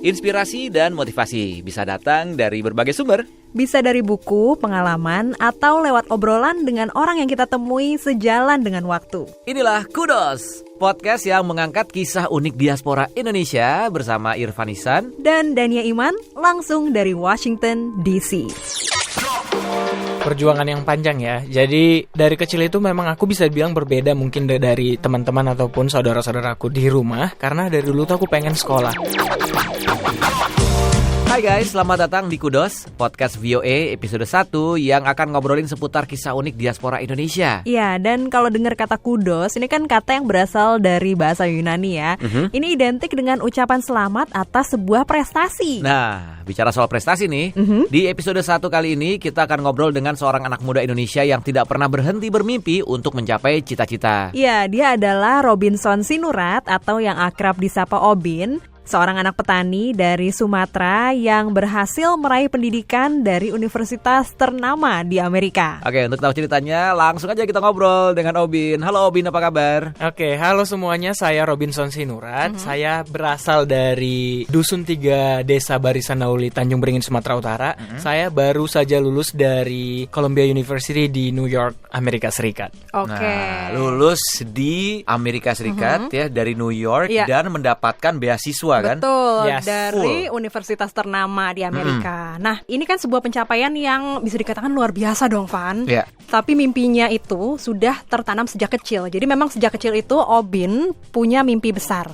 Inspirasi dan motivasi bisa datang dari berbagai sumber. Bisa dari buku, pengalaman, atau lewat obrolan dengan orang yang kita temui sejalan dengan waktu. Inilah Kudos, podcast yang mengangkat kisah unik diaspora Indonesia bersama Irfan Ihsan dan Dania Iman langsung dari Washington, D.C. Perjuangan yang panjang ya. Jadi dari kecil itu memang aku bisa bilang berbeda mungkin dari teman-teman ataupun saudara-saudaraku di rumah. Karena dari dulu tuh aku pengen sekolah. Hai guys, selamat datang di Kudos, podcast VOA episode 1 yang akan ngobrolin seputar kisah unik diaspora Indonesia. Iya, dan kalau dengar kata kudos, ini kan kata yang berasal dari bahasa Yunani ya. Ini identik dengan ucapan selamat atas sebuah prestasi. Nah, bicara soal prestasi nih, di episode 1 kali ini kita akan ngobrol dengan seorang anak muda Indonesia yang tidak pernah berhenti bermimpi untuk mencapai cita-cita. Iya, dia adalah Robinson Sinurat atau yang akrab disapa Obin. Seorang anak petani dari Sumatera yang berhasil meraih pendidikan dari universitas ternama di Amerika. Oke, untuk tahu ceritanya langsung aja kita ngobrol dengan Obin. Halo Obin, apa kabar? Oke, halo semuanya, saya Robinson Sinurat. Saya berasal dari Dusun 3 Desa Barisan Nauli, Tanjung Beringin, Sumatera Utara. Saya baru saja lulus dari Columbia University di New York, Amerika Serikat. Oke. Nah, lulus di Amerika Serikat ya, dari New York dan mendapatkan beasiswa kan? Betul, Yes. dari universitas ternama di Amerika. Nah, ini kan sebuah pencapaian yang bisa dikatakan luar biasa dong, Van. Iya. Tapi mimpinya itu sudah tertanam sejak kecil. Jadi memang sejak kecil itu Obin punya mimpi besar.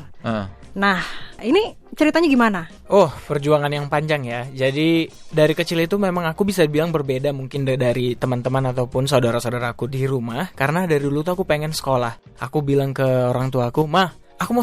Nah, ini ceritanya gimana? Oh, perjuangan yang panjang ya. Jadi dari kecil itu memang aku bisa bilang berbeda mungkin dari teman-teman ataupun saudara-saudaraku di rumah. Karena dari dulu tuh aku pengen sekolah. Aku bilang ke orang tuaku, "Mah, aku mau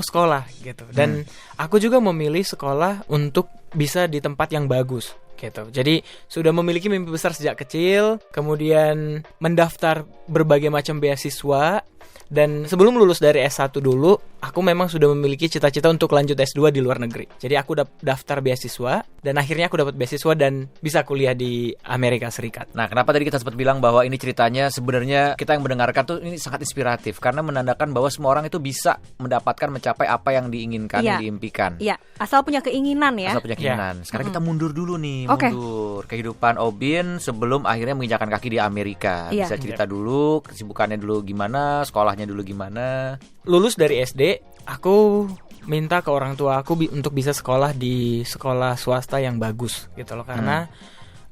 sekolah gitu." Dan aku juga memilih sekolah untuk bisa di tempat yang bagus gitu. Jadi sudah memiliki mimpi besar sejak kecil, kemudian mendaftar berbagai macam beasiswa. Dan sebelum lulus dari S1 dulu, aku memang sudah memiliki cita-cita untuk lanjut S2 di luar negeri. Jadi aku daftar beasiswa, dan akhirnya aku dapat beasiswa dan bisa kuliah di Amerika Serikat. Nah, kenapa tadi kita sempat bilang bahwa ini ceritanya sebenarnya kita yang mendengarkan tuh ini sangat inspiratif karena menandakan bahwa semua orang itu bisa mendapatkan mencapai apa yang diinginkan, yang diimpikan. Iya, asal punya keinginan ya. Asal punya keinginan. Sekarang kita mundur dulu nih, Oke. mundur kehidupan Obin sebelum akhirnya menginjakan kaki di Amerika. Iya. Bisa cerita dulu kesibukannya dulu gimana, sekolahnya dulu gimana. Lulus dari SD, aku minta ke orang tua aku untuk bisa sekolah di sekolah swasta yang bagus gitu loh. Karena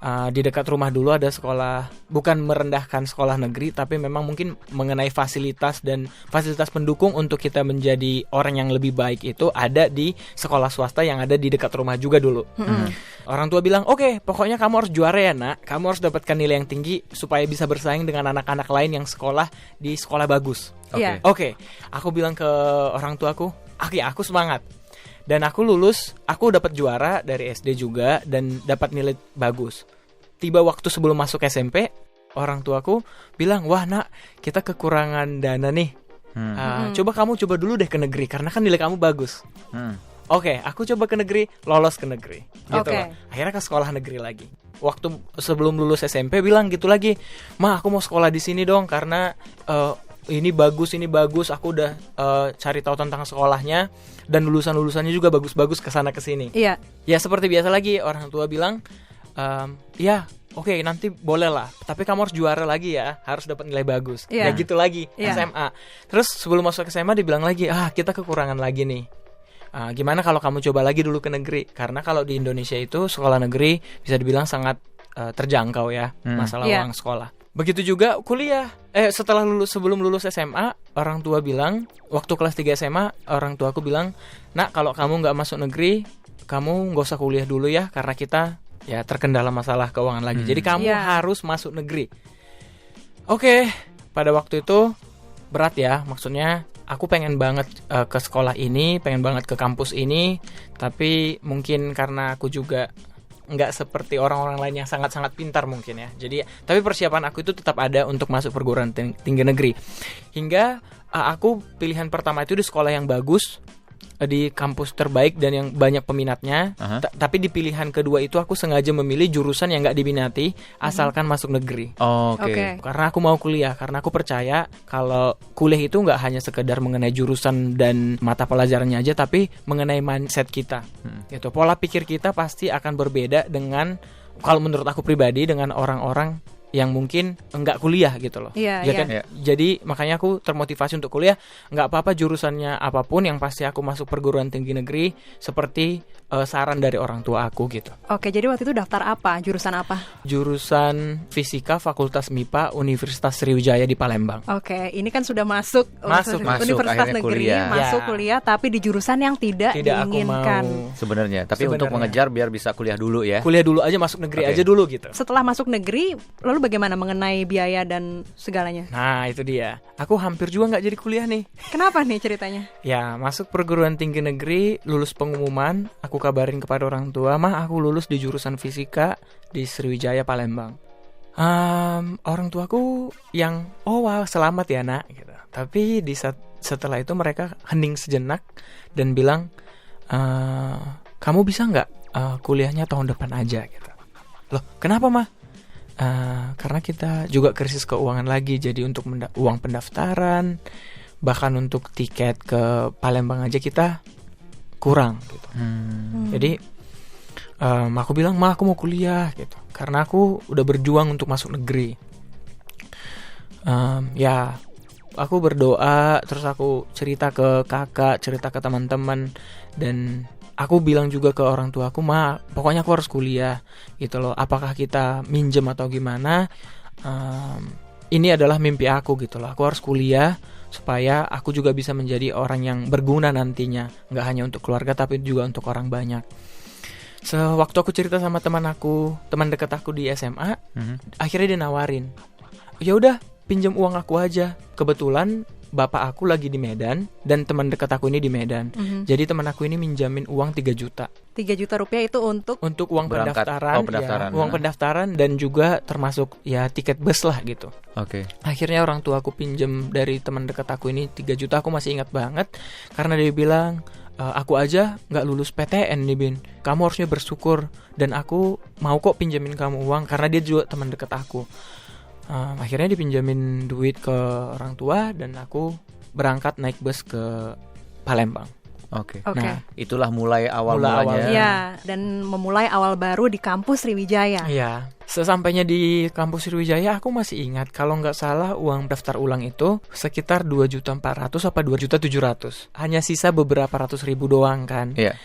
di dekat rumah dulu ada sekolah, bukan merendahkan sekolah negeri, tapi memang mungkin mengenai fasilitas dan fasilitas pendukung untuk kita menjadi orang yang lebih baik itu ada di sekolah swasta yang ada di dekat rumah juga dulu. Orang tua bilang, "Oke, pokoknya kamu harus juara ya nak, kamu harus dapatkan nilai yang tinggi supaya bisa bersaing dengan anak-anak lain yang sekolah di sekolah bagus." Iya. Oke, aku bilang ke orang tuaku, "Oke, aku semangat." Dan aku lulus, aku dapat juara dari SD juga dan dapat nilai bagus. Tiba waktu sebelum masuk SMP, orang tuaku bilang, "Wah nak, kita kekurangan dana nih. Coba kamu coba dulu deh ke negeri karena kan nilai kamu bagus." Oke, aku coba ke negeri, lolos ke negeri. Gitu loh. Akhirnya ke sekolah negeri lagi. Waktu sebelum lulus SMP bilang gitu lagi, "Ma, aku mau sekolah di sini dong karena ini bagus, aku udah cari tahu tentang sekolahnya dan lulusannya juga bagus-bagus kesana kesini." Iya. Ya seperti biasa lagi, orang tua bilang, "Ya, oke, nanti boleh lah, tapi kamu harus juara lagi ya, harus dapat nilai bagus." Iya. Ya gitu lagi, Iya. SMA. Terus sebelum masuk SMA dibilang lagi, "Kita kekurangan lagi nih. Gimana kalau kamu coba lagi dulu ke negeri?" Karena kalau di Indonesia itu sekolah negeri bisa dibilang sangat terjangkau ya, masalah uang sekolah. Begitu juga kuliah. Sebelum lulus SMA, orang tua bilang, waktu kelas 3 SMA, orang tua aku bilang, "Nak, kalau kamu nggak masuk negeri, kamu nggak usah kuliah dulu ya, karena kita ya terkendala masalah keuangan lagi. Jadi kamu harus masuk negeri." Oke, pada waktu itu berat ya, maksudnya aku pengen banget ke sekolah ini, pengen banget ke kampus ini, tapi mungkin karena aku juga nggak seperti orang-orang lain yang sangat-sangat pintar mungkin ya. Jadi, tapi persiapan aku itu tetap ada untuk masuk perguruan tinggi negeri. Hingga aku pilihan pertama itu di sekolah yang bagus, di kampus terbaik dan yang banyak peminatnya. Tapi di pilihan kedua itu aku sengaja memilih jurusan yang nggak diminati asalkan masuk negeri. Oke. Karena aku mau kuliah, karena aku percaya kalau kuliah itu nggak hanya sekedar mengenai jurusan dan mata pelajarannya aja, tapi mengenai mindset kita. Gitu. Pola pikir kita pasti akan berbeda dengan, kalau menurut aku pribadi, dengan orang-orang yang mungkin enggak kuliah gitu loh. Iya. Kan? Jadi makanya aku termotivasi untuk kuliah. Enggak apa-apa jurusannya apapun, yang pasti aku masuk perguruan tinggi negeri seperti saran dari orang tua aku gitu. Oke, jadi waktu itu daftar apa? Jurusan apa? Jurusan Fisika Fakultas MIPA Universitas Sriwijaya di Palembang. Oke, ini kan sudah masuk Universitas akhirnya Negeri, kuliah. masuk kuliah tapi di jurusan yang tidak diinginkan. Aku mau. Sebenarnya, tapi untuk mengejar biar bisa kuliah dulu ya. Kuliah dulu aja, masuk negeri aja dulu gitu. Setelah masuk negeri, lalu bagaimana mengenai biaya dan segalanya? Nah, itu dia. Aku hampir juga nggak jadi kuliah nih. Kenapa nih ceritanya? Ya, masuk perguruan tinggi negeri, lulus pengumuman, aku kabarin kepada orang tua, "Mah, aku lulus di jurusan fisika di Sriwijaya Palembang." Orang tuaku yang, "Oh wow, selamat ya nak," gitu. Tapi setelah itu mereka hening sejenak dan bilang, "Kamu bisa nggak kuliahnya tahun depan aja?" Gitu. Loh, kenapa mah? Karena kita juga krisis keuangan lagi, jadi untuk uang pendaftaran, bahkan untuk tiket ke Palembang aja kita kurang gitu. Jadi aku bilang, "Ma, aku mau kuliah," gitu, karena aku udah berjuang untuk masuk negeri. Ya, aku berdoa, terus aku cerita ke kakak, cerita ke teman-teman, dan aku bilang juga ke orang tua aku, "Ma, pokoknya aku harus kuliah," gitu loh. Apakah kita minjem atau gimana? Ini adalah mimpi aku gitu loh. Aku harus kuliah supaya aku juga bisa menjadi orang yang berguna nantinya, nggak hanya untuk keluarga tapi juga untuk orang banyak. Sewaktu aku cerita sama teman dekat aku di SMA, akhirnya dia nawarin, "Ya udah, pinjam uang aku aja." Kebetulan bapak aku lagi di Medan dan teman dekat aku ini di Medan. Jadi teman aku ini minjamin uang 3 juta. 3 juta rupiah itu untuk uang pendaftaran, uang pendaftaran dan juga termasuk ya tiket bus lah gitu. Oke. Akhirnya orang tua aku pinjam dari teman dekat aku ini 3 juta, aku masih ingat banget karena dia bilang, "Aku aja nggak lulus PTN nih Bin, kamu harusnya bersyukur dan aku mau kok pinjamin kamu uang," karena dia juga teman dekat aku. Akhirnya dipinjamin duit ke orang tua dan aku berangkat naik bus ke Palembang. Oke. Nah, itulah mulai awal-mulanya. Iya, dan memulai awal baru di kampus Sriwijaya. Iya. Sesampainya di kampus Sriwijaya, aku masih ingat kalau nggak salah uang daftar ulang itu sekitar 2.400.000 apa 2.700.000. Hanya sisa beberapa ratus ribu doang kan. Iya.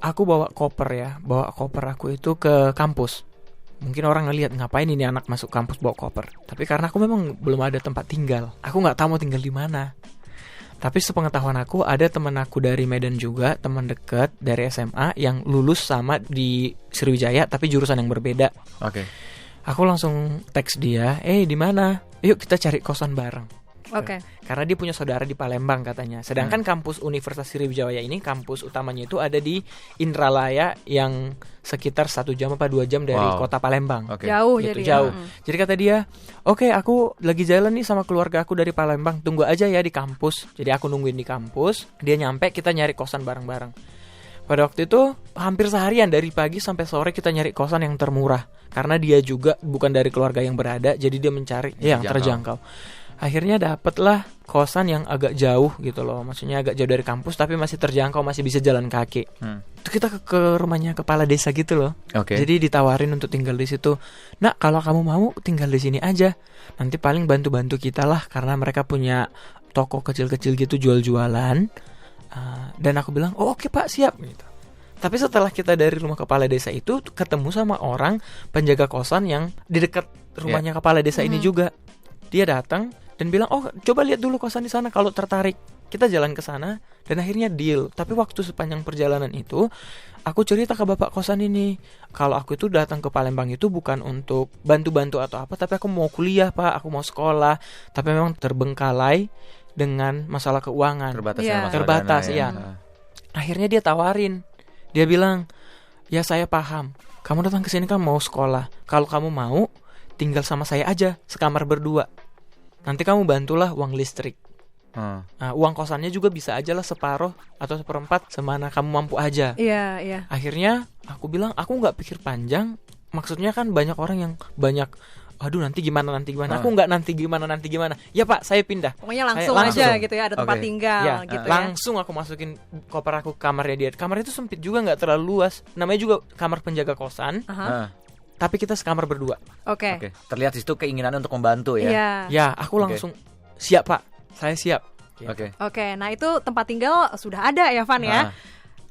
Aku bawa koper aku itu ke kampus. Mungkin orang ngelihat, ngapain ini anak masuk kampus bawa koper. Tapi karena aku memang belum ada tempat tinggal, aku nggak tahu mau tinggal di mana. Tapi sepengetahuan aku, ada teman aku dari Medan juga, teman dekat dari SMA yang lulus sama di Sriwijaya tapi jurusan yang berbeda. Oke. Aku langsung teks dia, di mana? Yuk kita cari kosan bareng. Oke. Karena dia punya saudara di Palembang katanya. Sedangkan kampus Universitas Sriwijaya ini, kampus utamanya itu ada di Indralaya yang sekitar 1 jam apa 2 jam dari kota Palembang. Okay. Jauh gitu, jadi. Jauh. Jadi kata dia, "Oke, aku lagi jalan nih sama keluarga aku dari Palembang. Tunggu aja ya di kampus." Jadi aku nungguin di kampus. Dia nyampe, kita nyari kosan bareng-bareng. Pada waktu itu hampir seharian dari pagi sampai sore kita nyari kosan yang termurah. Karena dia juga bukan dari keluarga yang berada, jadi dia mencari yang terjangkau. Akhirnya dapatlah kosan yang agak jauh gitu loh. Maksudnya agak jauh dari kampus tapi masih terjangkau, masih bisa jalan kaki. Itu kita ke rumahnya kepala desa gitu loh. Jadi ditawarin untuk tinggal di situ. "Nak, kalau kamu mau tinggal di sini aja. Nanti paling bantu-bantu kita lah," karena mereka punya toko kecil-kecil gitu jual-jualan. Dan aku bilang, "Oh, oke Pak, siap." Gitu. Tapi setelah kita dari rumah kepala desa itu ketemu sama orang penjaga kosan yang di dekat rumahnya kepala desa ini juga. Dia datang dan bilang, "Oh, coba lihat dulu kosan di sana, kalau tertarik." Kita jalan ke sana dan akhirnya deal. Tapi waktu sepanjang perjalanan itu, aku cerita ke bapak kosan ini, kalau aku itu datang ke Palembang itu bukan untuk bantu-bantu atau apa, tapi aku mau kuliah Pak, aku mau sekolah. Tapi memang terbengkalai dengan masalah keuangan. Terbatas, ya. Akhirnya dia tawarin. Dia bilang, "Ya saya paham, kamu datang ke sini kan mau sekolah. Kalau kamu mau, tinggal sama saya aja, sekamar berdua. Nanti kamu bantulah uang listrik." Uang kosannya juga bisa aja lah separuh atau seperempat, semana kamu mampu aja. Iya. Akhirnya aku bilang aku nggak pikir panjang. Maksudnya kan banyak orang yang banyak, aduh nanti gimana. Aku nggak nanti gimana. Ya Pak, saya pindah. Pokoknya langsung aja gitu ya, ada tempat tinggal ya, gitu langsung aku masukin koper aku ke kamarnya dia. Kamar itu sempit juga, nggak terlalu luas. Namanya juga kamar penjaga kosan. Tapi kita sekamar berdua. Oke. Terlihat di situ keinginannya untuk membantu ya. Iya. Ya, aku langsung siap Pak, saya siap. Oke, nah itu tempat tinggal sudah ada ya Van ya.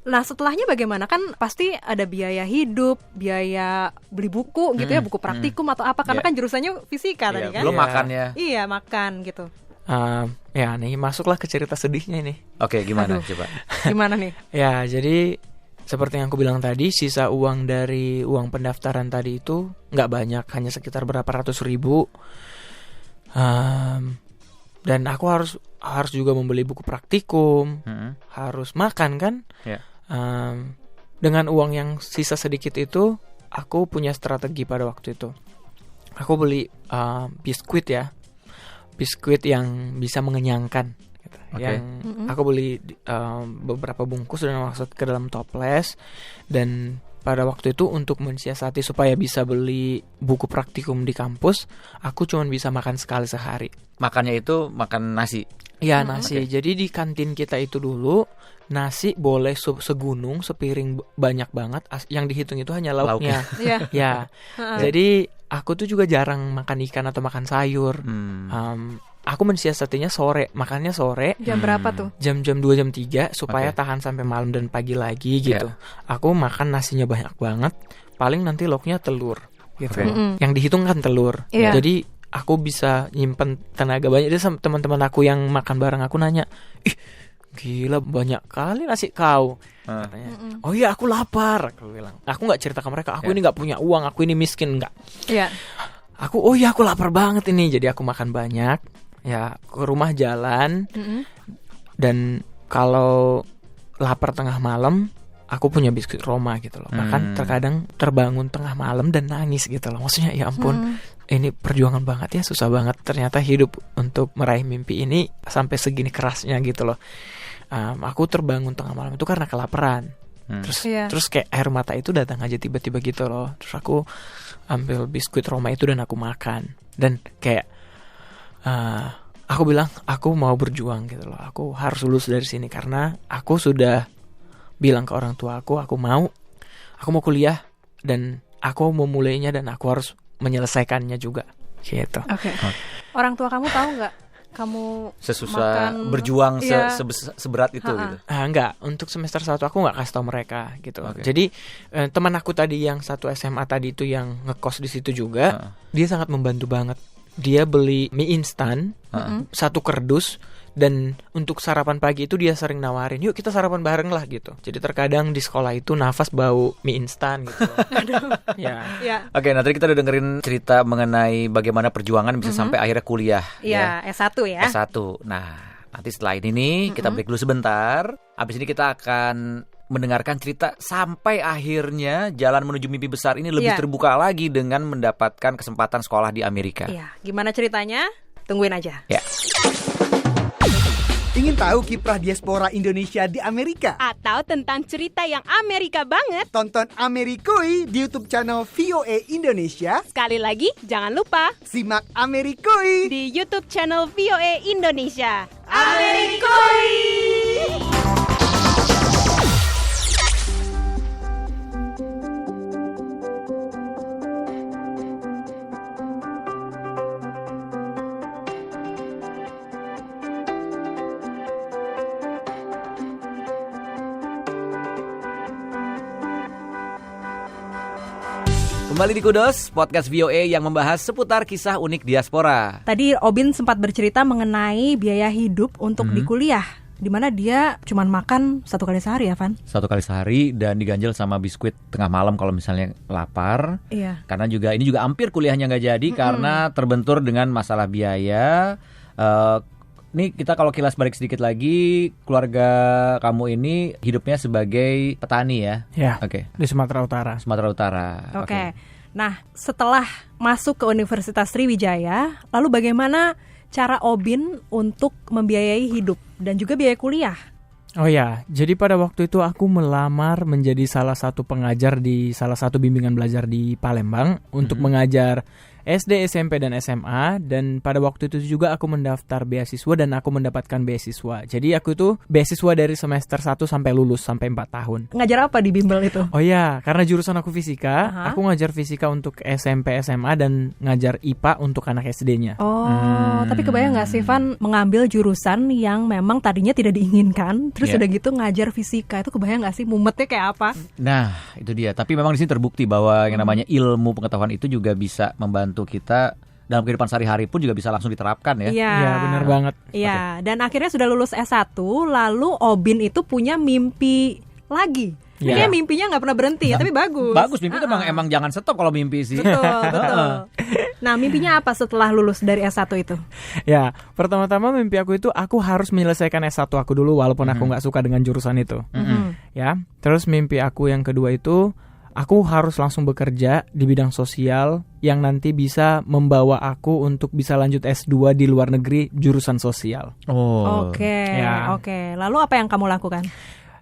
Nah setelahnya bagaimana? Kan pasti ada biaya hidup, biaya beli buku gitu ya, buku praktikum atau apa, karena kan jurusannya fisika tadi kan. Belum makannya. Iya, makan gitu. Ya nih masuklah ke cerita sedihnya nih. Oke, gimana coba? Gimana nih? Ya, jadi seperti yang aku bilang tadi, sisa uang dari uang pendaftaran tadi itu nggak banyak, hanya sekitar berapa ratus ribu. Dan aku harus juga membeli buku praktikum, harus makan kan. Dengan uang yang sisa sedikit itu, aku punya strategi pada waktu itu. Aku beli biskuit yang bisa mengenyangkan. Yang aku beli beberapa bungkus dan masuk ke dalam toples. Dan pada waktu itu untuk mensiasati supaya bisa beli buku praktikum di kampus, aku cuma bisa makan sekali sehari. Makannya itu makan nasi? Ya, nasi. Jadi di kantin kita itu dulu nasi boleh segunung, sepiring banyak banget. Yang dihitung itu hanya lauknya. Ya. Jadi aku tuh juga jarang makan ikan atau makan sayur. Aku mensiasatinya sore, makannya sore. Jam berapa tuh? Jam 2, jam 3 supaya tahan sampai malam dan pagi lagi gitu. Aku makan nasinya banyak banget. Paling nanti lauknya telur gitu. Yang dihitung kan telur. Jadi aku bisa nyimpen tenaga banyak. Jadi teman-teman aku yang makan bareng aku nanya, "Ih, gila banyak kali nasi kau." Katanya, "Oh iya, aku lapar." Aku bilang. Aku nggak cerita ke mereka, aku ini nggak punya uang, aku ini miskin, nggak. Aku, oh iya aku lapar banget ini. Jadi aku makan banyak. Ya, ke rumah jalan. Dan kalau lapar tengah malam, aku punya biskuit Roma gitu loh. Bahkan terkadang terbangun tengah malam dan nangis gitu loh. Maksudnya ya ampun, ini perjuangan banget ya, susah banget ternyata hidup untuk meraih mimpi ini sampai segini kerasnya gitu loh. Aku terbangun tengah malam itu karena kelaparan. Terus kayak air mata itu datang aja tiba-tiba gitu loh. Terus aku ambil biskuit Roma itu dan aku makan. Dan kayak aku bilang aku mau berjuang gitu loh. Aku harus lulus dari sini karena aku sudah bilang ke orang tua aku mau kuliah dan aku mau mulainya dan aku harus menyelesaikannya juga gitu. Orang tua kamu tahu nggak kamu sesusah berjuang seberat itu gitu? Enggak, untuk semester 1 aku nggak kasih tau mereka gitu. Jadi teman aku tadi yang satu SMA tadi itu yang ngekos di situ juga, dia sangat membantu banget. Dia beli mie instan 1 kardus. Dan untuk sarapan pagi itu dia sering nawarin, yuk kita sarapan bareng lah gitu. Jadi terkadang di sekolah itu nafas bau mie instan gitu. Oke, nanti kita udah dengerin cerita mengenai bagaimana perjuangan bisa sampai akhirnya kuliah. S1 ya. S1. Nah, nanti setelah ini nih kita break dulu sebentar. Abis ini kita akan mendengarkan cerita sampai akhirnya jalan menuju mimpi besar ini lebih terbuka lagi dengan mendapatkan kesempatan sekolah di Amerika. Gimana ceritanya? Tungguin aja. Ingin tahu kiprah diaspora Indonesia di Amerika? Atau tentang cerita yang Amerika banget? Tonton Amerikui di YouTube channel VOA Indonesia. Sekali lagi, jangan lupa simak Amerikui di YouTube channel VOA Indonesia. Amerikui! Kembali di Kudos, podcast VOA yang membahas seputar kisah unik diaspora. Tadi Obin sempat bercerita mengenai biaya hidup untuk di kuliah, di mana dia cuma makan 1 kali sehari ya, Van? 1 kali sehari dan diganjel sama biskuit tengah malam kalau misalnya lapar. Karena ini juga hampir kuliahnya nggak jadi karena terbentur dengan masalah biaya. Nih kita kalau kilas balik sedikit lagi, keluarga kamu ini hidupnya sebagai petani ya? Di Sumatera Utara. Nah, setelah masuk ke Universitas Sriwijaya, lalu bagaimana cara Obin untuk membiayai hidup dan juga biaya kuliah? Oh ya, jadi pada waktu itu aku melamar menjadi salah satu pengajar di salah satu bimbingan belajar di Palembang untuk mengajar SD, SMP, dan SMA. Dan pada waktu itu juga aku mendaftar beasiswa dan aku mendapatkan beasiswa. Jadi aku itu beasiswa dari semester 1 sampai lulus, sampai 4 tahun. Ngajar apa di bimbel itu? Oh ya, karena jurusan aku fisika, aku ngajar fisika untuk SMP, SMA, dan ngajar IPA untuk anak SD-nya. Tapi kebayang gak sih Van mengambil jurusan yang memang tadinya tidak diinginkan, terus udah gitu ngajar fisika, itu kebayang gak sih mumetnya kayak apa? Nah, itu dia. Tapi memang di sini terbukti bahwa yang namanya ilmu pengetahuan itu juga bisa membantu kita dalam kehidupan sehari-hari pun juga bisa langsung diterapkan ya. Iya, benar banget. Iya, dan akhirnya sudah lulus S1, lalu Obin itu punya mimpi lagi. Kayaknya mimpinya nggak pernah berhenti ya, tapi bagus. Bagus, mimpi itu emang jangan stop kalau mimpi sih. Betul. Nah, mimpinya apa setelah lulus dari S1 itu? Ya, pertama-tama mimpi aku itu aku harus menyelesaikan S1 aku dulu walaupun aku nggak suka dengan jurusan itu. Ya, terus mimpi aku yang kedua itu aku harus langsung bekerja di bidang sosial yang nanti bisa membawa aku untuk bisa lanjut S2 di luar negeri jurusan sosial. Oke. Lalu apa yang kamu lakukan?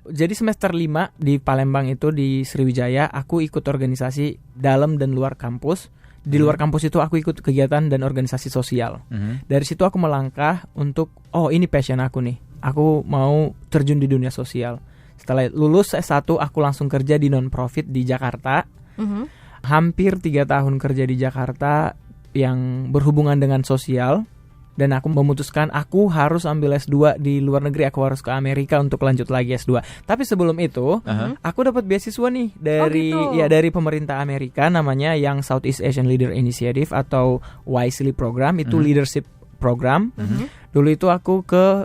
Jadi semester 5 di Palembang itu di Sriwijaya aku ikut organisasi dalam dan luar kampus. Di luar kampus itu aku ikut kegiatan dan organisasi sosial. Dari situ aku melangkah untuk ini passion aku nih. Aku mau terjun di dunia sosial. Setelah lulus S1 aku langsung kerja di non-profit di Jakarta. Hampir 3 tahun kerja di Jakarta yang berhubungan dengan sosial. Dan aku memutuskan aku harus ambil S2 di luar negeri. Aku harus ke Amerika untuk lanjut lagi S2. Tapi sebelum itu aku dapat beasiswa nih dari pemerintah Amerika, namanya yang Southeast Asian Leader Initiative atau Wisely Program. Itu leadership program. Dulu itu aku ke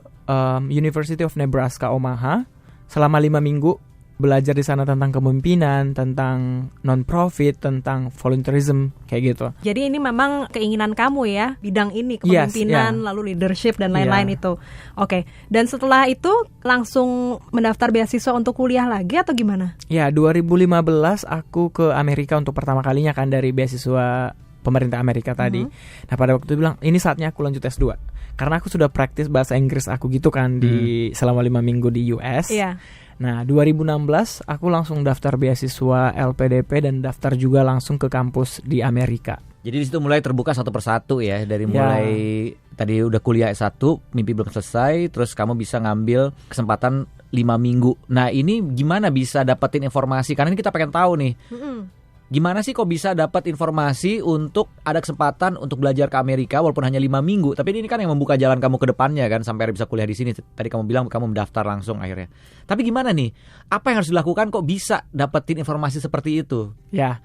University of Nebraska Omaha selama 5 minggu, belajar di sana tentang kepemimpinan, tentang non-profit, tentang volunteerism, kayak gitu. Jadi ini memang keinginan kamu ya, bidang ini, kepemimpinan, lalu leadership dan lain-lain itu. Oke. Dan setelah itu langsung mendaftar beasiswa untuk kuliah lagi atau gimana? Ya, 2015 aku ke Amerika untuk pertama kalinya kan dari beasiswa pemerintah Amerika tadi. Nah, pada waktu itu bilang, ini saatnya aku lanjut S2. Karena aku sudah praktis bahasa Inggris aku gitu kan di selama 5 minggu di US. Nah, 2016 aku langsung daftar beasiswa LPDP dan daftar juga langsung ke kampus di Amerika. Jadi di situ mulai terbuka satu persatu ya, dari mulai tadi udah kuliah S1, mimpi belum selesai, terus kamu bisa ngambil kesempatan 5 minggu. Nah, ini gimana bisa dapetin informasi? Karena ini kita pengen tahu nih. Gimana sih kok bisa dapat informasi untuk ada kesempatan untuk belajar ke Amerika walaupun hanya 5 minggu. Tapi ini kan yang membuka jalan kamu ke depannya kan, sampai bisa kuliah di sini. Tadi kamu bilang kamu mendaftar langsung akhirnya. Tapi gimana nih? Apa yang harus dilakukan kok bisa dapetin informasi seperti itu? Ya,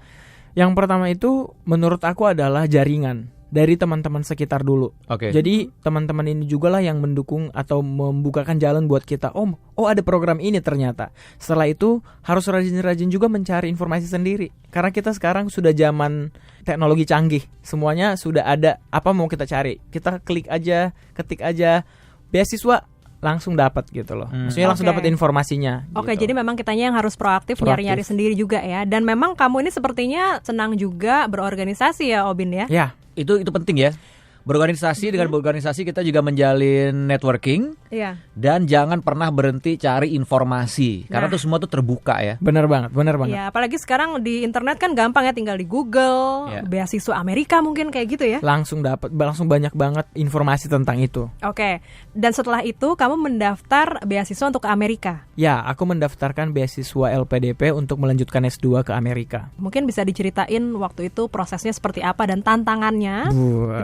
yang pertama itu menurut aku adalah jaringan dari teman-teman sekitar dulu. Jadi teman-teman ini juga lah yang mendukung atau membukakan jalan buat kita. Oh ada program ini ternyata. Setelah itu harus rajin-rajin juga mencari informasi sendiri. Karena kita sekarang sudah zaman teknologi canggih. Semuanya sudah ada. Apa mau kita cari? Kita klik aja, ketik aja, beasiswa langsung dapat gitu loh. Maksudnya langsung dapat informasinya. Gitu. Jadi memang kitanya yang harus proaktif nyari-nyari sendiri juga ya. Dan memang kamu ini sepertinya senang juga berorganisasi ya, Obin ya? Ya. Itu penting ya. Berorganisasi, dengan berorganisasi kita juga menjalin networking. Dan jangan pernah berhenti cari informasi. Karena itu semua tuh terbuka ya. Benar banget. Ya, apalagi sekarang di internet kan gampang ya, tinggal di Google, beasiswa Amerika mungkin kayak gitu ya. Langsung banyak banget informasi tentang itu. Dan setelah itu kamu mendaftar beasiswa untuk ke Amerika. Ya, aku mendaftarkan beasiswa LPDP untuk melanjutkan S2 ke Amerika. Mungkin bisa diceritain waktu itu prosesnya seperti apa dan tantangannya.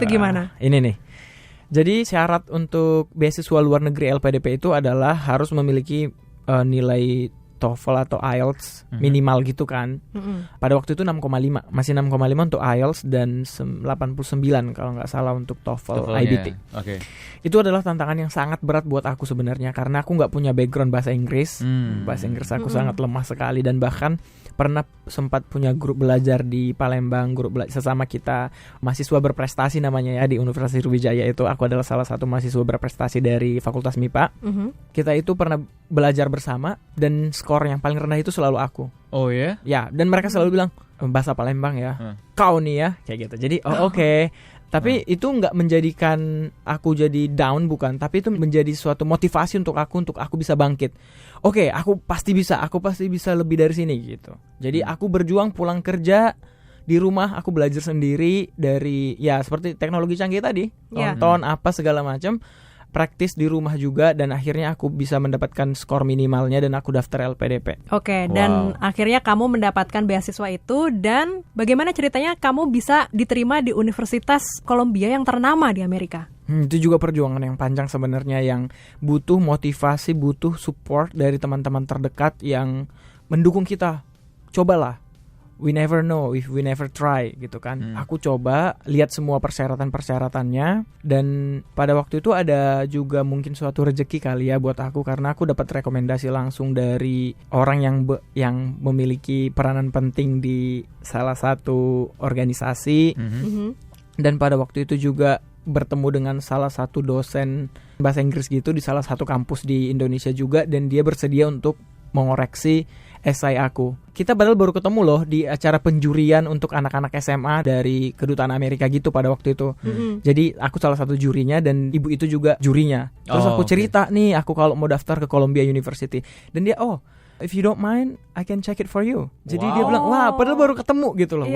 Itu gimana? Ini nih. Jadi syarat untuk beasiswa luar negeri LPDP itu adalah harus memiliki nilai TOEFL atau IELTS minimal gitu kan. Pada waktu itu 6,5. Masih 6,5 untuk IELTS dan 89 kalau nggak salah untuk TOEFL IBT. Itu adalah tantangan yang sangat berat buat aku sebenarnya. Karena aku nggak punya background bahasa Inggris. Bahasa Inggris aku sangat lemah sekali. Dan bahkan pernah sempat punya grup belajar di Palembang, sesama kita mahasiswa berprestasi namanya ya di Universitas Sriwijaya itu. Aku adalah salah satu mahasiswa berprestasi dari Fakultas MIPA. Kita itu pernah belajar bersama dan skor yang paling rendah itu selalu aku. Oh ya? Ya, dan mereka selalu bilang bahasa Palembang ya. Kau nih ya, kayak gitu. Jadi oke. Tapi itu nggak menjadikan aku jadi down, bukan. Tapi itu menjadi suatu motivasi untuk aku bisa bangkit. Oke, aku pasti bisa lebih dari sini gitu. Jadi aku berjuang pulang kerja, di rumah aku belajar sendiri dari ya seperti teknologi canggih tadi, nonton apa segala macam. Praktis di rumah juga, dan akhirnya aku bisa mendapatkan skor minimalnya dan aku daftar LPDP. Oke, dan akhirnya kamu mendapatkan beasiswa itu, dan bagaimana ceritanya kamu bisa diterima di Universitas Columbia yang ternama di Amerika? Itu juga perjuangan yang panjang sebenarnya, yang butuh motivasi, butuh support dari teman-teman terdekat yang mendukung kita. Cobalah. We never know if we never try gitu kan. Aku coba lihat semua persyaratan-persyaratannya, dan pada waktu itu ada juga mungkin suatu rezeki kali ya buat aku, karena aku dapat rekomendasi langsung dari orang yang memiliki peranan penting di salah satu organisasi. Dan pada waktu itu juga bertemu dengan salah satu dosen bahasa Inggris gitu di salah satu kampus di Indonesia juga, dan dia bersedia untuk mengoreksi esai aku. Kita baru ketemu loh di acara penjurian untuk anak-anak SMA dari Kedutaan Amerika gitu pada waktu itu. Jadi aku salah satu jurinya, dan ibu itu juga jurinya. Terus aku cerita nih, aku kalau mau daftar ke Columbia University. Dan dia, if you don't mind, I can check it for you. Jadi dia bilang, wah, padahal baru ketemu gitu loh.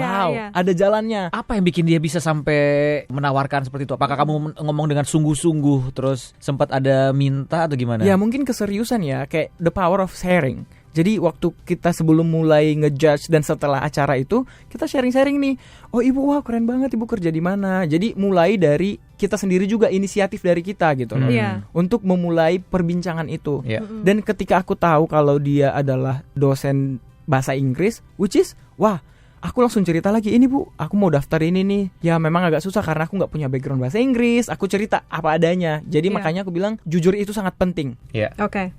Ada jalannya. Apa yang bikin dia bisa sampai menawarkan seperti itu? Apakah kamu ngomong dengan sungguh-sungguh, terus sempat ada minta atau gimana? Ya mungkin keseriusan ya, kayak the power of sharing. Jadi waktu kita sebelum mulai ngejudge dan setelah acara itu, kita sharing-sharing nih. Oh ibu, wah keren banget, ibu kerja di mana? Jadi mulai dari kita sendiri juga, inisiatif dari kita gitu loh. Untuk memulai perbincangan itu. Dan ketika aku tahu kalau dia adalah dosen bahasa Inggris, which is, wah, aku langsung cerita lagi, ini bu, aku mau daftar ini nih. Ya memang agak susah karena aku gak punya background bahasa Inggris. Aku cerita apa adanya. Jadi makanya aku bilang, jujur itu sangat penting. Oke.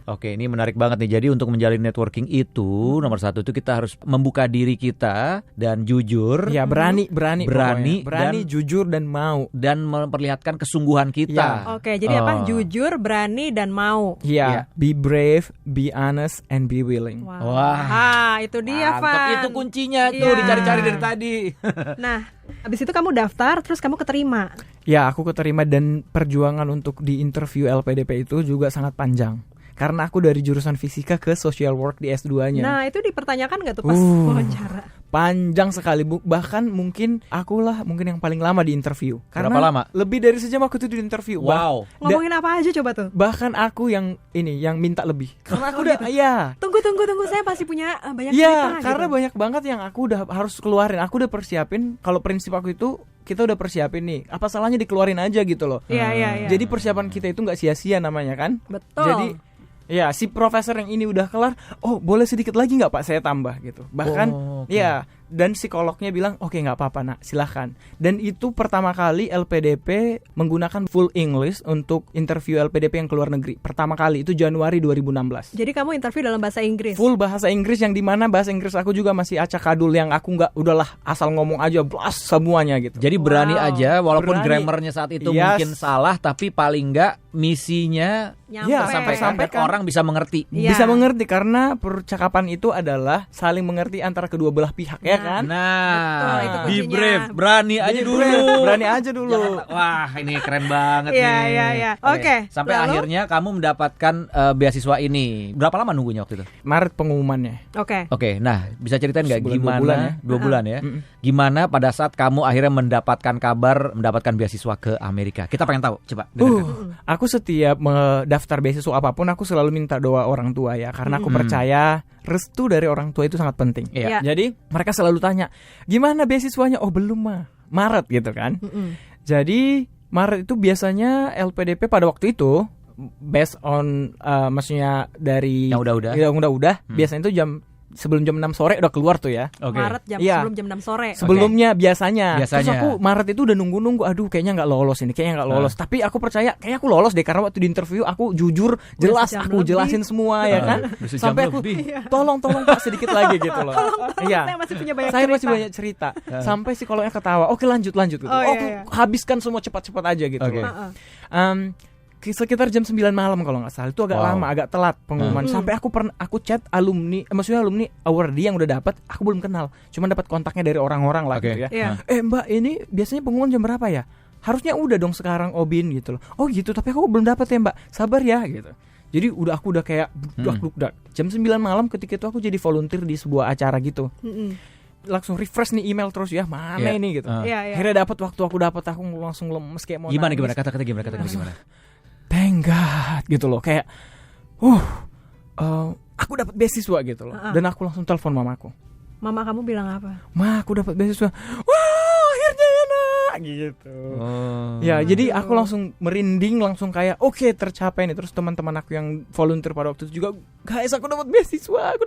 Oke, ini menarik banget nih. Jadi untuk menjalin networking itu, nomor satu itu kita harus membuka diri kita dan jujur. Ya, berani, jujur dan mau, dan memperlihatkan kesungguhan kita. Oke, jadi apa? Jujur, berani, dan mau. Be brave, be honest, and be willing. Wah, itu dia, Van. Itu kuncinya tuh dicari-cari dari tadi. Nah, abis itu kamu daftar, terus kamu keterima. Ya, aku keterima, dan perjuangan untuk di interview LPDP itu juga sangat panjang. Karena aku dari jurusan fisika ke social work di S2-nya. Nah, itu dipertanyakan gak tuh pas wawancara? Panjang sekali, bahkan mungkin akulah yang paling lama di interview. Karena berapa lama? Lebih dari sejam aku tuh di interview. Wow. Ngomongin apa aja coba tuh? Bahkan aku yang minta lebih. Karena aku udah, Tunggu, saya pasti punya banyak cerita. Iya, karena banyak banget yang aku udah harus keluarin. Aku udah persiapin, kalau prinsip aku itu, kita udah persiapin nih, apa salahnya dikeluarin aja gitu loh. Iya. Jadi persiapan kita itu gak sia-sia namanya kan. Betul. Jadi ya, si profesor yang ini udah kelar, boleh sedikit lagi nggak Pak saya tambah gitu. Bahkan ya, dan psikolognya bilang oke, nggak apa-apa nak, silahkan. Dan itu pertama kali LPDP menggunakan full English untuk interview LPDP yang keluar negeri. Pertama kali itu Januari 2016. Jadi kamu interview dalam bahasa Inggris? Full bahasa Inggris, yang dimana bahasa Inggris aku juga masih acak-adul, yang aku nggak, udahlah asal ngomong aja blast semuanya gitu. Jadi berani aja, walaupun grammarnya saat itu mungkin salah, tapi paling nggak misinya sampai orang bisa mengerti. Bisa mengerti, karena percakapan itu adalah saling mengerti antara kedua belah pihak ya kan. Nah, be brave, berani aja dulu. Wah, ini keren banget nih. Iya. Oke. Sampai akhirnya kamu mendapatkan beasiswa ini. Berapa lama nunggunya waktu itu? Maret pengumumannya. Oke. Nah, bisa ceritain nggak gimana? 2 bulan ya. Gimana pada saat kamu akhirnya mendapatkan beasiswa ke Amerika? Kita pengen tahu, coba. Aku setiap daftar beasiswa apapun, aku selalu minta doa orang tua ya, karena aku percaya restu dari orang tua itu sangat penting. Jadi mereka selalu tanya, gimana beasiswanya? Oh belum mah, Maret gitu kan. Jadi Maret itu biasanya LPDP pada waktu itu based on maksudnya dari yang udah. Biasanya itu sebelum jam 6 sore udah keluar tuh ya. Maret sebelum jam 6 sore. Sebelumnya biasanya. Terus aku Maret itu udah nunggu, aduh kayaknya nggak lolos ini, Tapi aku percaya kayaknya aku lolos deh, karena waktu di interview aku jujur, jelas, aku jelasin semua ya kan. Sampai aku tolong Pak sedikit lagi gitu loh. Saya masih punya banyak cerita. Saya masih banyak cerita. Sampai psikolognya ketawa. Oke, lanjut gitu. Habiskan semua cepat-cepat aja gitu. sekitar jam 9 malam kalau nggak salah. Itu agak lama, agak telat pengumuman. Sampai aku chat alumni, maksudnya alumni awardee yang udah dapat, aku belum kenal. Cuma dapat kontaknya dari orang-orang lah gitu ya. Mbak, ini biasanya pengumuman jam berapa ya? Harusnya udah dong sekarang Obin gitu loh. Oh gitu, tapi aku belum dapat ya Mbak. Sabar ya gitu. Jadi aku udah kayak budak. Jam 9 malam ketika itu aku jadi volunteer di sebuah acara gitu. Langsung refresh nih email terus ya, mana ini gitu. Akhirnya dapat, waktu aku dapat aku langsung lemes kayak mau gimana nangis. Kata-kata gimana? Thank God gitu loh, kayak aku dapat beasiswa gitu loh. Dan aku langsung telepon mamaku. Mama kamu bilang apa? Ma, aku dapat beasiswa. Wah, akhirnya ya nak gitu. Ya, jadi aku langsung merinding, langsung kayak oke, tercapai nih. Terus teman-teman aku yang volunteer pada waktu itu juga, guys, aku dapat beasiswa,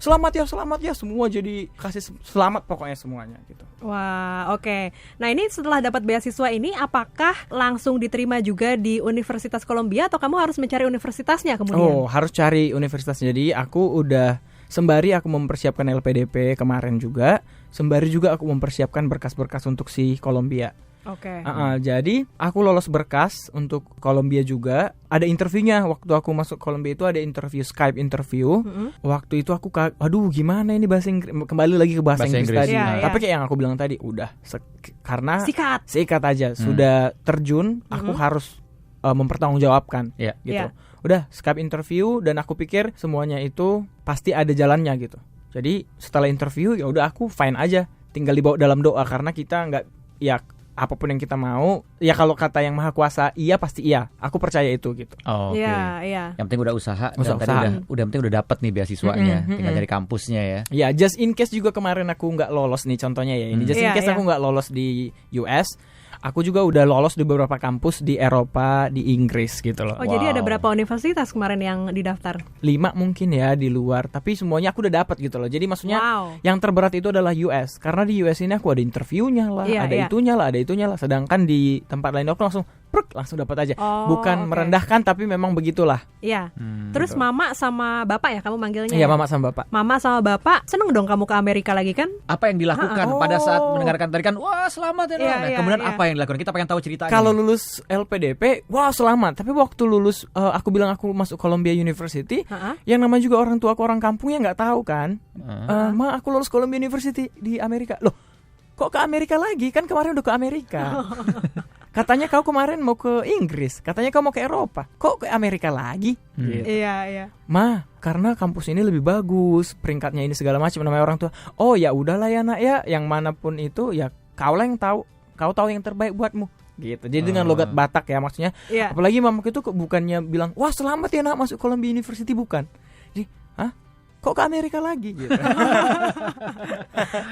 selamat ya, semua jadi kasih selamat pokoknya semuanya gitu. Wah, oke. Nah, ini setelah dapat beasiswa ini, apakah langsung diterima juga di Universitas Columbia atau kamu harus mencari universitasnya kemudian? Oh, harus cari universitasnya. Jadi aku udah sembari aku mempersiapkan LPDP kemarin juga, sembari juga aku mempersiapkan berkas-berkas untuk si Columbia. Oke. Jadi aku lolos berkas untuk Columbia juga. Ada interviewnya. Waktu aku masuk Columbia itu ada interview, Skype interview. Waktu itu aku aduh gimana ini bahasa Inggris. Kembali lagi ke bahasa Inggris tadi. Tapi kayak yang aku bilang tadi, udah karena sikat aja. Sudah terjun, aku harus mempertanggungjawabkan gitu. Udah Skype interview dan aku pikir semuanya itu pasti ada jalannya gitu. Jadi setelah interview ya udah aku fine aja, tinggal dibawa dalam doa karena kita nggak, ya apapun yang kita mau, ya kalau kata yang Maha Kuasa iya pasti iya. Aku percaya itu gitu. Oke. Yang penting udah usaha. Udah penting udah dapat nih beasiswanya. Tinggal dari kampusnya ya. Ya, just in case juga kemarin aku nggak lolos nih contohnya ya. Ini just in case aku nggak lolos di US. Aku juga udah lolos di beberapa kampus di Eropa, di Inggris gitu loh. Oh, jadi ada berapa universitas kemarin yang didaftar? 5 mungkin ya di luar, tapi semuanya aku udah dapat gitu loh. Jadi maksudnya yang terberat itu adalah US. Karena di US ini aku ada interviewnya lah, ada itunya lah. Sedangkan di tempat lain aku langsung dapat aja. Bukan merendahkan, tapi memang begitulah. Iya. Terus gitu. Mama sama bapak ya kamu manggilnya? Iya, Mama sama bapak. Mama sama bapak seneng dong kamu ke Amerika lagi kan? Apa yang dilakukan pada saat mendengarkan tadi kan? Wah, selamat ya. Kemudian apa yang dilakukan? Kita pengen tahu ceritanya. Kalau lulus LPDP, wah selamat. Tapi waktu lulus, aku bilang aku masuk Columbia University. Yang namanya juga orang tua aku orang kampung ya nggak tahu kan. Ma, aku lulus Columbia University di Amerika. Loh, kok ke Amerika lagi? Kan kemarin udah ke Amerika. Katanya kau kemarin mau ke Inggris, katanya kau mau ke Eropa, kok ke Amerika lagi? Gitu. Iya. Ma, karena kampus ini lebih bagus, peringkatnya ini segala macam, namanya orang tua. Oh ya udahlah ya nak ya, yang manapun itu ya kau lah yang tahu, kau tahu yang terbaik buatmu. Gitu. Jadi dengan logat Batak ya maksudnya. Apalagi mamaku itu bukannya bilang, wah selamat ya nak masuk Columbia University, bukan. Jadi, kok ke Amerika lagi gitu.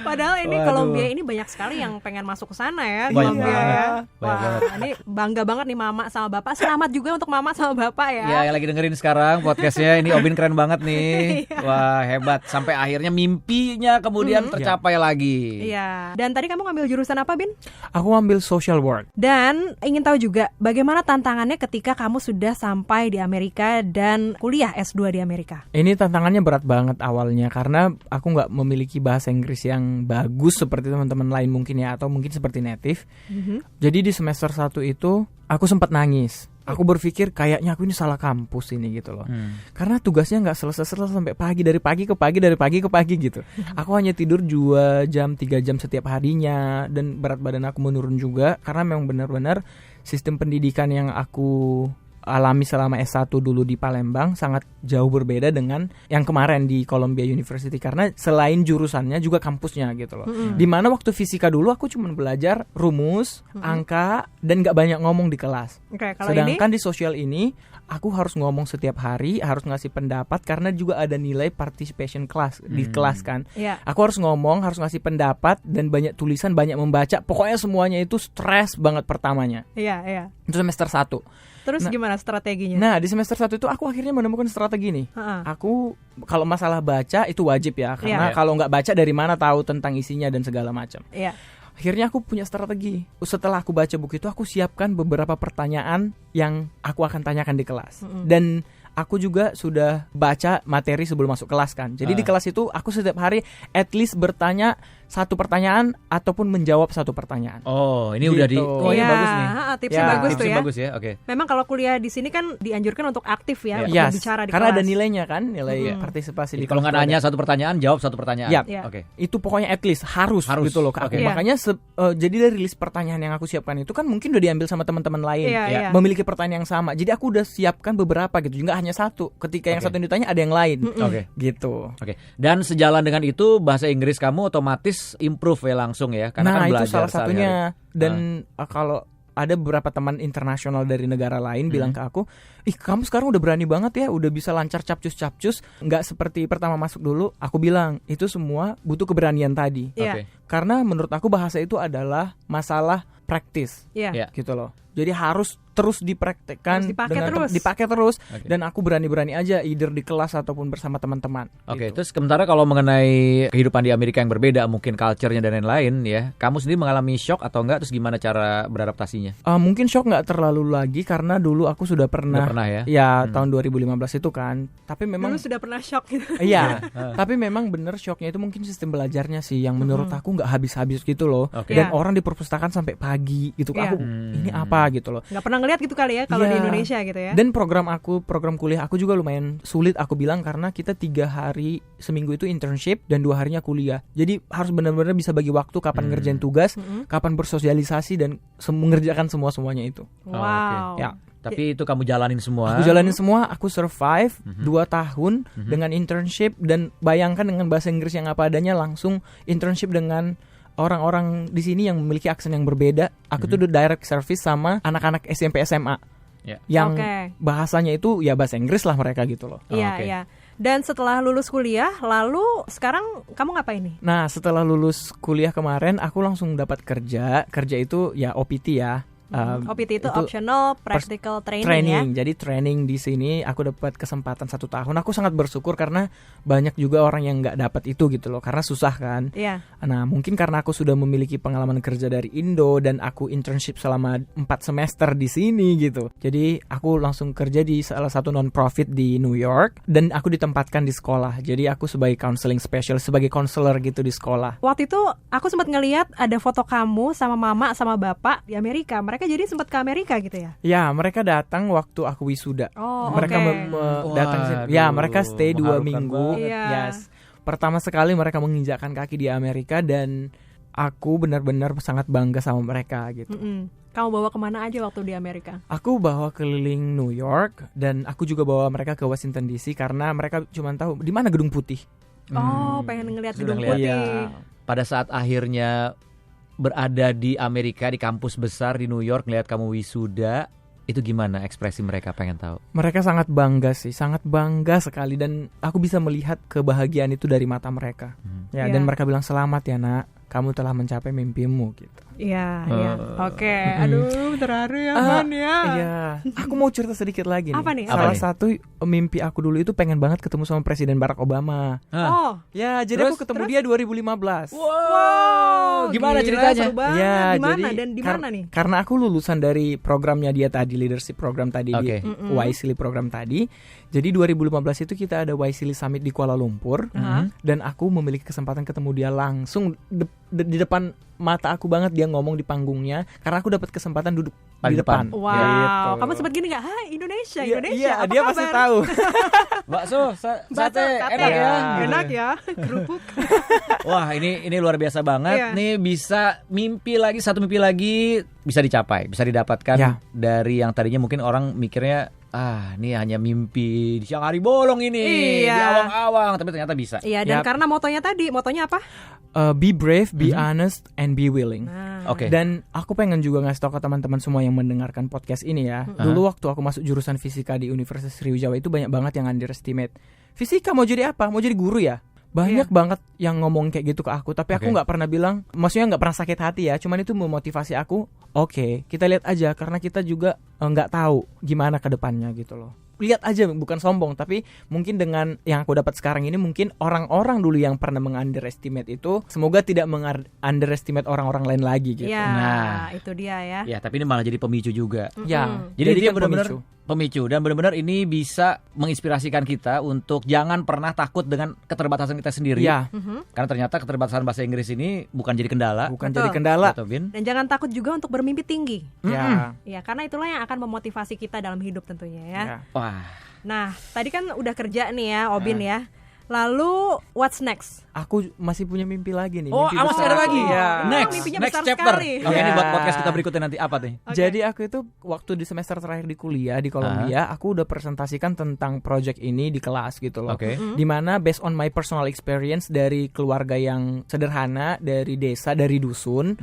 Padahal ini Columbia ini banyak sekali yang pengen masuk ke sana ya. Columbia ya. Wah, ini bangga banget nih Mama sama Bapak. Selamat juga untuk Mama sama Bapak ya. Ya, yang lagi dengerin sekarang podcastnya ini Obin keren banget nih. Wah, hebat. Sampai akhirnya mimpinya kemudian tercapai lagi. Iya. Dan tadi kamu ngambil jurusan apa, Bin? Aku ngambil social work. Dan ingin tahu juga bagaimana tantangannya ketika kamu sudah sampai di Amerika dan kuliah S2 di Amerika. Ini tantangannya berat banget awalnya karena aku nggak memiliki bahasa Inggris yang bagus seperti teman-teman lain mungkin ya, atau mungkin seperti native. Jadi di semester 1 itu aku sempat nangis. Aku berpikir kayaknya aku ini salah kampus ini gitu loh. Karena tugasnya nggak selesai sampai pagi, dari pagi ke pagi gitu. Aku hanya tidur 2 jam 3 jam setiap harinya, dan berat badan aku menurun juga karena memang benar-benar sistem pendidikan yang aku alami selama S1 dulu di Palembang sangat jauh berbeda dengan yang kemarin di Columbia University, karena selain jurusannya juga kampusnya gitu loh. Dimana waktu fisika dulu aku cuma belajar rumus, angka, dan gak banyak ngomong di kelas. Sedangkan di sosial ini aku harus ngomong setiap hari, harus ngasih pendapat karena juga ada nilai participation class di kelas kan. Aku harus ngomong, harus ngasih pendapat, dan banyak tulisan, banyak membaca. Pokoknya semuanya itu stres banget pertamanya. Itu semester 1. Terus gimana strateginya? Nah, di semester 1 itu aku akhirnya menemukan strategi nih. Aku kalau masalah baca itu wajib ya, karena kalau nggak baca dari mana tahu tentang isinya dan segala macam. Akhirnya aku punya strategi. Setelah aku baca buku itu, aku siapkan beberapa pertanyaan yang aku akan tanyakan di kelas. Dan aku juga sudah baca materi sebelum masuk kelas kan. Jadi di kelas itu aku setiap hari at least bertanya satu pertanyaan ataupun menjawab satu pertanyaan. Oh, ini udah ini bagus nih. Tipsnya bagus tuh ya. Bagus ya. Oke. Memang kalau kuliah di sini kan dianjurkan untuk aktif ya, untuk berbicara di karena kelas. ada nilainya kan, nilai partisipasi di kelas. Kalau nggak nanya satu pertanyaan, jawab satu pertanyaan. Oke. Itu pokoknya at least harus gitu loh. Makanya jadi dari list pertanyaan yang aku siapkan itu kan mungkin udah diambil sama teman-teman lain memiliki pertanyaan yang sama. Jadi aku udah siapkan beberapa gitu, nggak hanya satu. Ketika yang satu yang ditanya ada yang lain. Gitu. Oke. Dan sejalan dengan itu bahasa Inggris kamu otomatis improve ya langsung ya, karena kan belajar itu salah satunya. sehari-hari. Dan kalau ada beberapa teman internasional dari negara lain bilang ke aku, kamu sekarang udah berani banget ya, udah bisa lancar capcus, nggak seperti pertama masuk dulu. Aku bilang itu semua butuh keberanian tadi. Karena menurut aku bahasa itu adalah masalah praktis, gitu loh. Jadi harus terus dipraktekkan, dipakai terus. Dan aku berani-berani aja, either di kelas ataupun bersama teman-teman. Gitu. Terus sementara kalau mengenai kehidupan di Amerika yang berbeda, mungkin culture-nya dan lain-lain ya, kamu sendiri mengalami shock atau enggak? Terus gimana cara beradaptasinya? Mungkin shock nggak terlalu lagi karena dulu aku sudah pernah ya tahun 2015 itu kan. Tapi memang dulu sudah pernah shock gitu. Iya, tapi memang bener shocknya itu mungkin sistem belajarnya sih yang menurut aku nggak habis-habis gitu loh. Dan orang di perpustakaan sampai pagi gitu. Aku ini apa gitu loh. Nggak pernah ngeliat gitu kali ya kalau di Indonesia gitu ya. Dan program kuliah aku juga lumayan sulit aku bilang, karena kita 3 hari seminggu itu internship dan 2 harinya kuliah. Jadi harus benar-benar bisa bagi waktu kapan ngerjain tugas, kapan bersosialisasi dan mengerjakan semuanya itu. Wow. Tapi itu kamu jalanin semua. Aku jalanin semua, aku survive 2 tahun dengan internship, dan bayangkan dengan bahasa Inggris yang apa adanya, langsung internship dengan orang-orang di sini yang memiliki aksen yang berbeda. Aku tuh udah direct service sama anak-anak SMP SMA yang bahasanya itu ya bahasa Inggris lah mereka gitu loh. Iya. Dan setelah lulus kuliah, lalu sekarang kamu ngapain nih? Nah, setelah lulus kuliah kemarin aku langsung dapat kerja. Kerja itu ya OPT ya. OPT itu optional practical training ya. Jadi training di sini aku dapat kesempatan 1 tahun. Aku sangat bersyukur karena banyak juga orang yang nggak dapat itu gitu loh, karena susah kan. Nah, mungkin karena aku sudah memiliki pengalaman kerja dari Indo dan aku internship selama 4 semester di sini gitu. Jadi aku langsung kerja di salah satu non-profit di New York dan aku ditempatkan di sekolah. Jadi aku sebagai counseling specialist, sebagai counselor gitu di sekolah. Waktu itu aku sempat ngelihat ada foto kamu sama mama sama bapak di Amerika. Mereka jadi sempat ke Amerika gitu ya? Ya, mereka datang waktu aku wisuda. Mereka datang sini. Ya, mereka stay 2 minggu. Yes. Pertama sekali mereka menginjakkan kaki di Amerika dan aku benar-benar sangat bangga sama mereka gitu. Kamu bawa kemana aja waktu di Amerika? Aku bawa keliling New York dan aku juga bawa mereka ke Washington DC karena mereka cuma tahu di mana Gedung Putih. Pengen ngelihat Gedung Putih. Pada saat akhirnya berada di Amerika, di kampus besar di New York, ngelihat kamu wisuda, itu gimana ekspresi mereka, pengen tahu? Mereka sangat bangga sih, sangat bangga sekali, dan aku bisa melihat kebahagiaan itu dari mata mereka. Dan mereka bilang, selamat ya nak, kamu telah mencapai mimpimu gitu. Iya. Oke. Aduh, terharu ya Man ya. Iya. Aku mau cerita sedikit lagi nih. Apa nih? Salah satu mimpi aku dulu itu pengen banget ketemu sama Presiden Barack Obama. Ya, jadi aku ketemu dia 2015. Wow. Gimana ceritanya? Ya, gimana jadi dan di mana nih? Karena aku lulusan dari programnya dia tadi, leadership program tadi di Wisely program tadi. Jadi 2015 itu kita ada Wisely Summit di Kuala Lumpur. Dan aku memiliki kesempatan ketemu dia langsung di depan mata aku banget, dia ngomong di panggungnya karena aku dapat kesempatan duduk di depan. Wow, gitu. Kamu sempat gini nggak? Hai Indonesia. Iya, dia kabar? Pasti tahu. Bakso, sate, enak ya. Enak ya, kerupuk. Wah, ini luar biasa banget. Nih bisa satu mimpi lagi bisa dicapai, bisa didapatkan dari yang tadinya mungkin orang mikirnya ini hanya mimpi di siang hari bolong ini, di awang-awang, tapi ternyata bisa. Iya, dan karena motonya apa? Be brave, be honest, and be willing. Oke. Dan aku pengen juga ngasih tahu ke teman-teman semua yang mendengarkan podcast ini ya. Dulu waktu aku masuk jurusan fisika di Universitas Sriwijaya itu banyak banget yang underestimate. Fisika mau jadi apa? Mau jadi guru ya? Banyak banget yang ngomong kayak gitu ke aku, tapi aku nggak pernah bilang, maksudnya nggak pernah sakit hati ya, cuman itu memotivasi aku. Oke, kita lihat aja karena kita juga nggak tahu gimana ke depannya gitu loh. Lihat aja, bukan sombong, tapi mungkin dengan yang aku dapat sekarang ini, mungkin orang-orang dulu yang pernah meng-underestimate itu semoga tidak meng-underestimate orang-orang lain lagi gitu. Nah, itu dia ya. Ya, tapi ini malah jadi pemicu juga. Ya, jadi dia benar-benar pemicu dan benar-benar ini bisa menginspirasikan kita untuk jangan pernah takut dengan keterbatasan kita sendiri. Iya. Karena ternyata keterbatasan bahasa Inggris ini bukan jadi kendala. Bukan Betul. jadi kendala. Betul, Bin? Dan jangan takut juga untuk bermimpi tinggi. Ya. Ya, karena itulah yang akan memotivasi kita dalam hidup tentunya ya. Ya. Wah, Nah, tadi kan udah kerja nih ya, Obin ya. Lalu what's next? Aku masih punya mimpi lagi nih. oh, mimpi masih besar ada lagi. aku. Iya. Mimpinya Next besar chapter. sekali. Oke, ini Ya. buat podcast kita berikutnya nanti apa nih? Oke. Jadi aku itu waktu di semester terakhir di kuliah di Kolombia, aku udah presentasikan tentang project ini di kelas gitu loh. Oke. Dimana based on my personal experience dari keluarga yang sederhana, dari desa, dari dusun.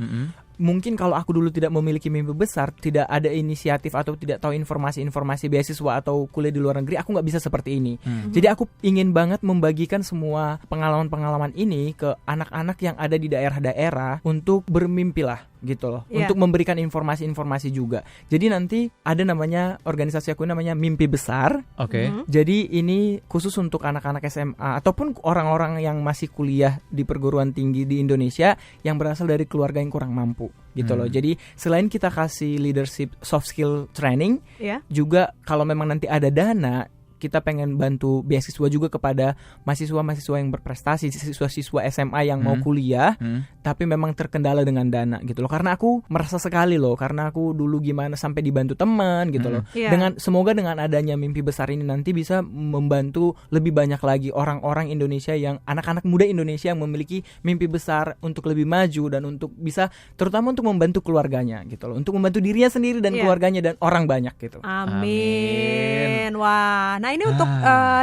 Mungkin kalau aku dulu tidak memiliki mimpi besar, tidak ada inisiatif atau tidak tahu informasi-informasi beasiswa atau kuliah di luar negeri, aku nggak bisa seperti ini. Jadi aku ingin banget membagikan semua pengalaman-pengalaman ini ke anak-anak yang ada di daerah-daerah untuk bermimpi lah gitu loh, Yeah. untuk memberikan informasi-informasi juga. Jadi nanti ada namanya organisasi aku namanya Mimpi Besar. Oke. Jadi ini khusus untuk anak-anak SMA ataupun orang-orang yang masih kuliah di perguruan tinggi di Indonesia yang berasal dari keluarga yang kurang mampu gitu loh. Jadi selain kita kasih leadership soft skill training, Ya. juga kalau memang nanti ada dana, kita pengen bantu beasiswa juga kepada mahasiswa-mahasiswa yang berprestasi, siswa-siswa SMA yang mau kuliah, tapi memang terkendala dengan dana gitu loh. Karena aku merasa sekali loh, karena aku dulu gimana sampai dibantu teman gitu loh. Iya. Semoga dengan adanya Mimpi Besar ini nanti bisa membantu lebih banyak lagi orang-orang Indonesia yang anak-anak muda Indonesia yang memiliki mimpi besar untuk lebih maju dan untuk bisa terutama untuk membantu keluarganya gitu loh, untuk membantu dirinya sendiri dan Iya. keluarganya dan orang banyak gitu. Amin. Wah, nah ini untuk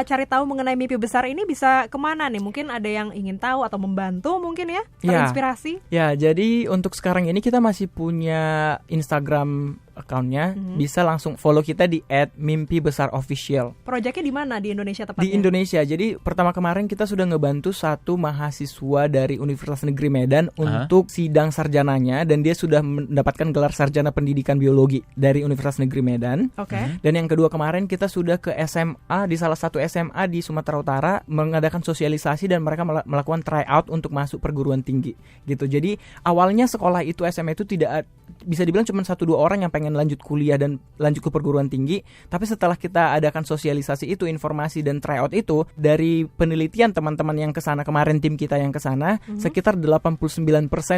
cari tahu mengenai mimpi besar ini bisa kemana nih? Mungkin ada yang ingin tahu atau membantu mungkin ya, terinspirasi. Ya, jadi untuk sekarang ini kita masih punya Instagram account-nya, bisa langsung follow kita di @mimpibesarofficial. Proyeknya di mana di Indonesia tepatnya? Di Indonesia. Jadi pertama kemarin kita sudah ngebantu satu mahasiswa dari Universitas Negeri Medan untuk sidang sarjananya, dan dia sudah mendapatkan gelar sarjana pendidikan biologi dari Universitas Negeri Medan. Oke. Dan yang kedua kemarin kita sudah ke SMA, di salah satu SMA di Sumatera Utara, mengadakan sosialisasi dan mereka melakukan tryout untuk masuk perguruan tinggi gitu. Jadi awalnya sekolah itu, SMA itu tidak bisa dibilang cuma 1-2 orang yang pengen lanjut kuliah dan lanjut ke perguruan tinggi. Tapi setelah kita adakan sosialisasi itu, informasi dan tryout itu, dari penelitian teman-teman yang kesana kemarin, tim kita yang kesana, sekitar 89%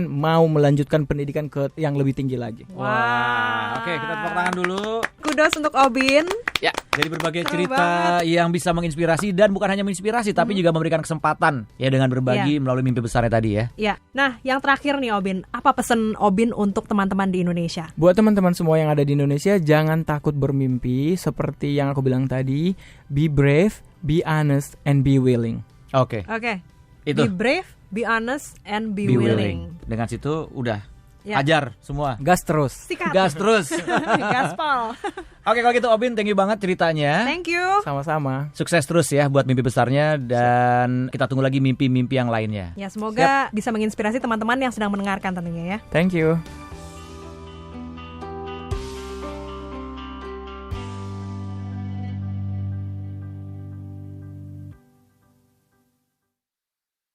mau melanjutkan pendidikan ke yang lebih tinggi lagi. Wah, oke, kita tepuk tangan dulu. Kudos untuk Obin. Ya, jadi berbagai Seru cerita banget. yang bisa menginspirasi dan bukan hanya menginspirasi tapi juga memberikan kesempatan ya dengan berbagi melalui mimpi besarnya tadi ya. Ya. Nah, yang terakhir nih Obin, apa pesan Obin untuk teman-teman di Indonesia? Buat teman-teman semua yang ada di Indonesia, jangan takut bermimpi. Seperti yang aku bilang tadi, be brave, be honest, and be willing. Oke. Oke. Itu. Be brave, be honest, and be, Be willing. willing. Dengan situ udah Ya. ajar semua. Gas terus. Sikat. Gas terus. Gaspol. Oke, kalau gitu Obin, thank you banget ceritanya. Thank you. Sama-sama. Sukses terus ya buat mimpi besarnya dan kita tunggu lagi mimpi-mimpi yang lainnya. Ya, semoga bisa menginspirasi teman-teman yang sedang mendengarkan tentunya ya. Thank you.